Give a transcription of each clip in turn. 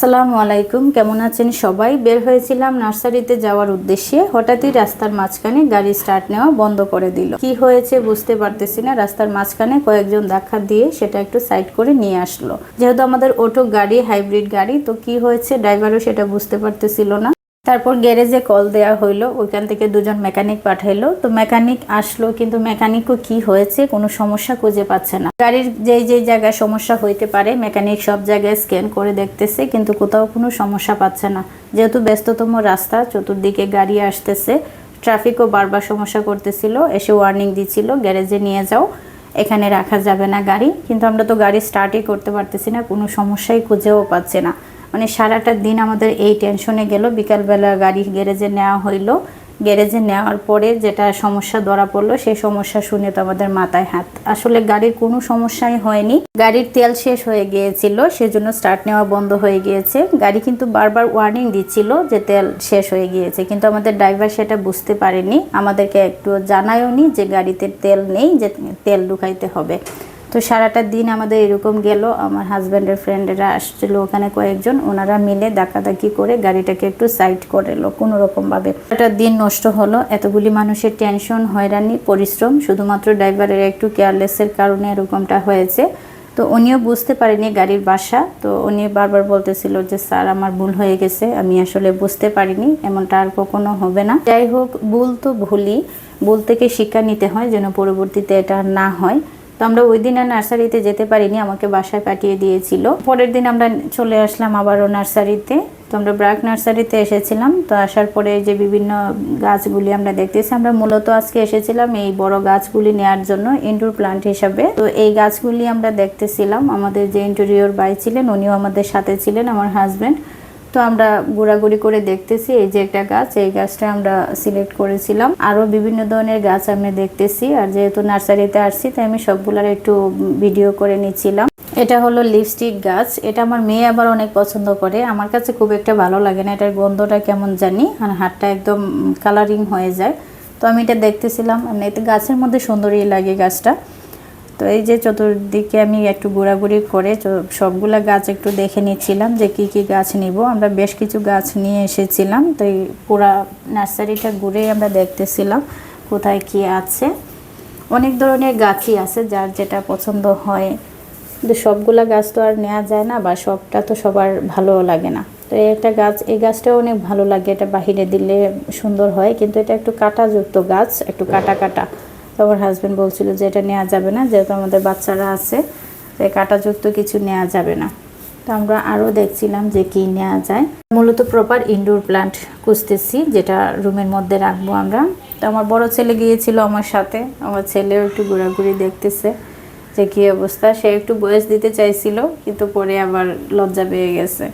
আসসালামু আলাইকুম, কেমন আছেন সবাই? বের হয়েছিলাম নার্সারিতে যাওয়ার উদ্দেশ্যে। হঠাৎই রাস্তার মাঝখানে গাড়ি স্টার্ট নেওয়া বন্ধ করে দিল। কি হয়েছে বুঝতে পারতেছি না। রাস্তার মাঝখানে কয়েকজন ধাক্কা দিয়ে সেটা একটু সাইড করে নিয়ে আসলো। যেহেতু আমাদের অটো গাড়ি, হাইব্রিড গাড়ি, তো কি হয়েছে ড্রাইভারও সেটা বুঝতে পারতেছিল না। তারপর গ্যারেজে কল দেওয়া হইলো, ওইখান থেকে দুজন মেকানিক পাঠাইলো। তো মেকানিক আসলো, কিন্তু মেকানিকও কি হয়েছে কোনো সমস্যা খুঁজে পাচ্ছে না। গাড়ির যেই জায়গায় সমস্যা হইতে পারে মেকানিক সব জায়গায় স্ক্যান করে দেখতেছে, কিন্তু কোথাও কোনো সমস্যা পাচ্ছে না। যেহেতু ব্যস্ততম রাস্তা, চতুর্দিকে গাড়ি আসতেছে, ট্রাফিকও বারবার সমস্যা করতেছিল, এসে ওয়ার্নিং দিচ্ছিল গ্যারেজে নিয়ে যাও, এখানে রাখা যাবে না গাড়ি। কিন্তু আমরা তো গাড়ি স্টার্টই করতে পারতেছি না, কোনো সমস্যাই খুঁজেও পাচ্ছে না। মানে সারাটা দিন আমাদের এই টেনশনে গেল। বিকালবেলা গাড়ি গ্যারেজে নেওয়া হইলো। গ্যারেজে নেওয়ার পরে যেটা সমস্যা ধরা পড়লো, সেই সমস্যা শুনে তো আমাদের মাথায় হাত। আসলে গাড়ির কোনো সমস্যাই হয়নি, গাড়ির তেল শেষ হয়ে গিয়েছিল, সেজন্য স্টার্ট নেওয়া বন্ধ হয়ে গিয়েছে। গাড়ি কিন্তু বারবার ওয়ার্নিং দিচ্ছিল যে তেল শেষ হয়ে গিয়েছে, কিন্তু আমাদের ড্রাইভার সেটা বুঝতে পারেনি, আমাদেরকে একটু জানায়ও নি যে গাড়িতে তেল নেই, যে তেল ঢুকাইতে হবে। তো সারাটা দিন আমাদের এরকম গেল। আমার হাজব্যান্ডের ফ্রেন্ডেরা আসছিল ওখানে কয়েকজন, ওনারা মিলে ধাক্কাধাক্কি করে গাড়িটাকে একটু সাইড করে এলো কোনো রকমভাবে। একটা দিন নষ্ট হলো, এতগুলি মানুষের টেনশন, হয়রানি, পরিশ্রম, শুধুমাত্র ড্রাইভারের একটু কেয়ারলেসের কারণে এরকমটা হয়েছে। তো উনিও বুঝতে পারেনি গাড়ির বাসা। তো উনি বারবার বলতেছিল যে স্যার আমার ভুল হয়ে গেছে, আমি আসলে বুঝতে পারিনি, এমনটা আর কখনো হবে না। যাই হোক, ভুল তো ভুলই, ভুল থেকে শিক্ষা নিতে হয় যেন পরবর্তীতে এটা না হয়। তো আমরা ওই দিন আর নার্সারিতে যেতে পারিনি, আমাকে বাসায় পাঠিয়ে দিয়েছিল। পরের দিন আমরা চলে আসলাম আবারও নার্সারিতে। তো আমরা ব্রাক নার্সারিতে এসেছিলাম। তো আসার পরে যে বিভিন্ন গাছগুলি আমরা দেখতেছি, আমরা মূলত আজকে এসেছিলাম এই বড় গাছগুলি নেওয়ার জন্য ইনডোর প্লান্ট হিসাবে। তো এই গাছগুলি আমরা দেখতেছিলাম। আমাদের যে ইন্টেরিয়র বাই ছিলেন উনিও আমাদের সাথে ছিলেন, আমার হাজব্যান্ড। তো আমরা ঘোরাঘুরি করে দেখতেছি, এই যে একটা গাছ, এই গাছটা আমরা সিলেক্ট করেছিলাম। আরো বিভিন্ন ধরনের গাছ আমি দেখতেছি, আর যেহেতু নার্সারিতে আসছি তাই আমি সবগুলার একটু ভিডিও করে নিচ্ছিলাম। এটা হলো লিপস্টিক গাছ। এটা আমার মেয়ে আবার অনেক পছন্দ করে, আমার কাছে খুব একটা ভালো লাগে না, এটার গন্ধটা কেমন জানি, আর হাতটা একদম কালারিং হয়ে যায়। তো আমি এটা দেখতেছিলাম, এমনিতে গাছের মধ্যে সুন্দরই লাগে গাছটা। তো এই যে চতুর্দিকে আমি একটু ঘোরাঘুরি করে সবগুলা গাছ একটু দেখে নিচ্ছিলাম যে কি কি গাছ নিব। আমরা বেশ কিছু গাছ নিয়ে এসেছিলাম। তো এই পুরা নার্সারিটা ঘুরে আমরা দেখতেছিলাম কোথায় কি আছে। অনেক ধরনের গাছই আছে, যার যেটা পছন্দ হয়, কিন্তু সবগুলা গাছ তো আর নেওয়া যায় না, বা সবটা তো সবার ভালো লাগে না। তো এই একটা গাছ, এই গাছটাও অনেক ভালো লাগে, এটা বাহিরে দিলে সুন্দর হয়, কিন্তু এটা একটু কাঁটাযুক্ত গাছ, একটু কাটা কাটা। তো আমার হাজব্যান্ড বলছিল যে এটা নেওয়া যাবে না, যেহেতু আমাদের বাচ্চারা আছে, তো কাঁটাযুক্ত কিছু নেওয়া যাবে না। তো আমরা আরও দেখছিলাম যে কি নেওয়া যায়। মূলত প্রপার ইনডোর প্লান্ট খুঁজতেছি, যেটা রুমের মধ্যে রাখবো আমরা। তো আমার বড় ছেলে গিয়েছিল আমার সাথে, আমার ছেলেও একটু ঘোরাঘুরি দেখতেছে যে কী অবস্থা। সে একটু বয়স দিতে চাইছিল, কিন্তু পরে আবার লজ্জা পেয়ে গেছে।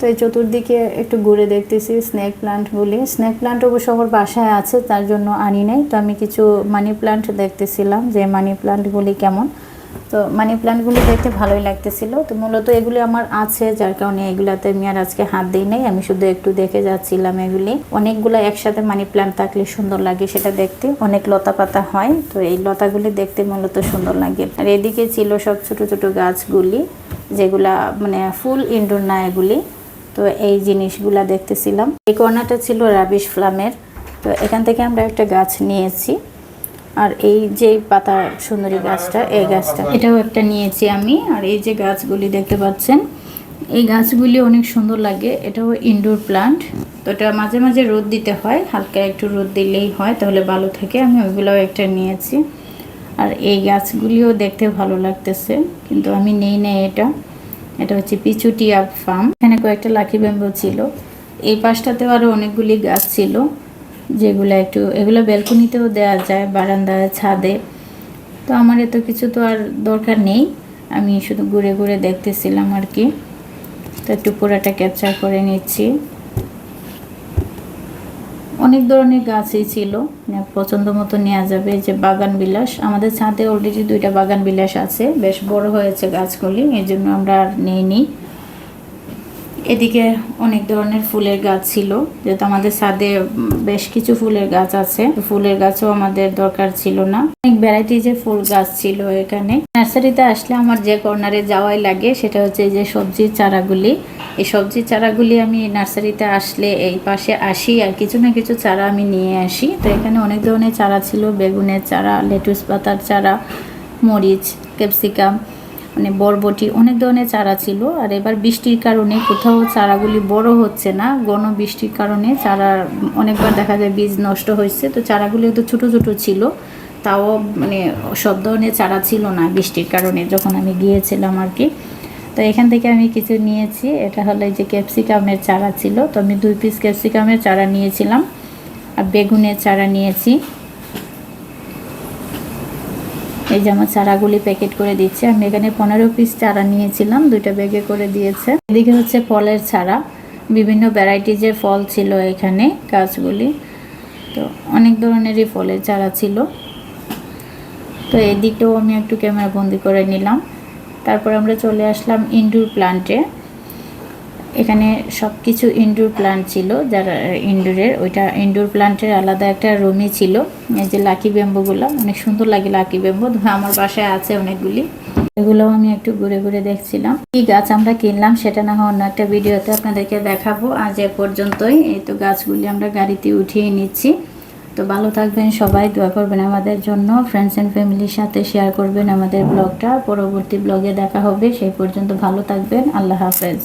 তো এই চতুর্দিকে একটু ঘুরে দেখতেছি স্নেক প্লান্টগুলি। স্নেক প্লান্ট অবশ্য আমার বাসায় আছে, তার জন্য আনি নাই। তো আমি কিছু মানি প্লান্ট দেখতেছিলাম যে মানি প্লান্টগুলি কেমন। তো মানি প্লান্টগুলি দেখতে ভালোই লাগতেছিল। তো মূলত এগুলি আমার আছে, যার কারণে এগুলাতে আমি আর আজকে হাত দিই নাই, আমি শুধু একটু দেখে যাচ্ছিলাম। এগুলি অনেকগুলো একসাথে মানি প্লান্ট থাকলে সুন্দর লাগে সেটা দেখতে, অনেক লতা পাতা হয়, তো এই লতাগুলি দেখতে মূলত সুন্দর লাগে। আর এদিকে ছিল সব ছোট ছোট গাছগুলি, যেগুলা মানে ফুল ইনডোর না এগুলি। তো এই জিনিসগুলা দেখতেছিলাম। এই কর্নারটা ছিল রাবিশ ফ্লামের। তো এখান থেকে আমরা একটা গাছ নিয়েছি। আর এই যে পাতা সুন্দরী গাছটা, এই গাছটা এটাও একটা নিয়েছি আমি। আর এই যে গাছগুলি দেখতে পাচ্ছেন, এই গাছগুলি অনেক সুন্দর লাগে। এটাও ইনডোর প্লান্ট। তো এটা মাঝে মাঝে রোদ দিতে হয়, হালকা একটু রোদ দিলেই হয়, তাহলে ভালো থাকে। আমি ওইগুলোও একটা নিয়েছি। আর এই গাছগুলিও দেখতে ভালো লাগতেছে, কিন্তু আমি নেই না এটা। এটা হচ্ছে পিচুটিয়া ফার্ম। এখানে কয়েকটা লাকি ব্যাম্বু ছিল। এই পাশটাতেও আরও অনেকগুলি গাছ ছিল, যেগুলো এগুলো ব্যালকনিতেও দেওয়া যায়, বারান্দায়, ছাদে। তো আমার এত কিছু তো আর দরকার নেই, আমি শুধু ঘুরে ঘুরে দেখতেছিলাম আর কি। তো একটু পুরাটা ক্যাপচার করে নিচ্ছি। অনেক ধরনের গাছই ছিল, পছন্দ মতো নেওয়া যাবে। যে বাগান বিলাস, আমাদের ছাদে অলরেডি 2টা বাগান বিলাস আছে, বেশ বড় হয়েছে গাছগুলি, এই জন্য আমরা আর নেইনি। এদিকে অনেক ধরনের ফুলের গাছ ছিল, যেহেতু আমাদের ছাদে বেশ কিছু ফুলের গাছ আছে, ফুলের গাছও আমাদের দরকার ছিল না। অনেক ভ্যারাইটিজের ফুল গাছ ছিল এখানে। নার্সারিতে আসলে আমার যে কর্নারে যাওয়াই লাগে সেটা হচ্ছে যে সবজির চারাগুলি। এই সবজি চারাগুলি আমি নার্সারিতে আসলে এই পাশে আসি আর কিছু না কিছু চারা আমি নিয়ে আসি। তো এখানে অনেক ধরনের চারা ছিল, বেগুনের চারা, লেটুস পাতার চারা, মরিচ, ক্যাপসিকাম, মানে বরবটি, অনেক ধরনের চারা ছিল। আর এবার বৃষ্টির কারণে কোথাও চারাগুলি বড় হচ্ছে না, ঘন বৃষ্টির কারণে চারা অনেকবার দেখা যায় বীজ নষ্ট হয়েছে। তো চারাগুলি তো ছোটো ছোটো ছিল, তাও মানে সব ধরনের চারা ছিল না বৃষ্টির কারণে যখন আমি গিয়েছিলাম আর কি। তো এখান থেকে আমি কিছু নিয়েছি। এটা হলো এই যে ক্যাপসিকামের চারা ছিল, তো আমি 2 পিস ক্যাপসিকামের চারা নিয়েছিলাম। আর বেগুনের চারা নিয়েছি। এই যে আমার চারাগুলি প্যাকেট করে দিচ্ছে। আমি এখানে 15 পিস চারা নিয়েছিলাম, 2টা ব্যাগে করে দিয়েছে। এদিকে হচ্ছে ফলের চারা, বিভিন্ন ভ্যারাইটিজের ফল ছিল এখানে গাছগুলি। তো অনেক ধরনেরই ফলের চারা ছিল। তো এদিকটাও আমি একটু ক্যামেরা বন্দি করে নিলাম। তারপর আমরা চলে আসলাম ইনডোর প্লান্টে। এখানে সব কিছু ইনডোর প্লান্ট ছিল, যারা ইনডোরের, ওইটা ইনডোর প্লান্টের আলাদা একটা রুমই ছিল। এই যে লাকি ব্যাম্বুগুলো অনেক সুন্দর লাগে, লাকি ব্যাম্বু আমার বাসায় আছে অনেকগুলি। এগুলোও আমি একটু ঘুরে ঘুরে দেখছিলাম। কি গাছ আমরা কিনলাম সেটা না হয় অন্য একটা ভিডিওতে আপনাদেরকে দেখাবো। আজ এ পর্যন্তই। এই তো গাছগুলি আমরা গাড়িতে উঠিয়ে নিচ্ছি। তো ভালো থাকবেন সবাই, দোয়া করবেন আমাদের জন্য, ফ্রেন্ডস অ্যান্ড ফ্যামিলির সাথে শেয়ার করবেন আমাদের ব্লগটা। পরবর্তী ব্লগে দেখা হবে, সেই পর্যন্ত ভালো থাকবেন। আল্লাহ হাফেজ।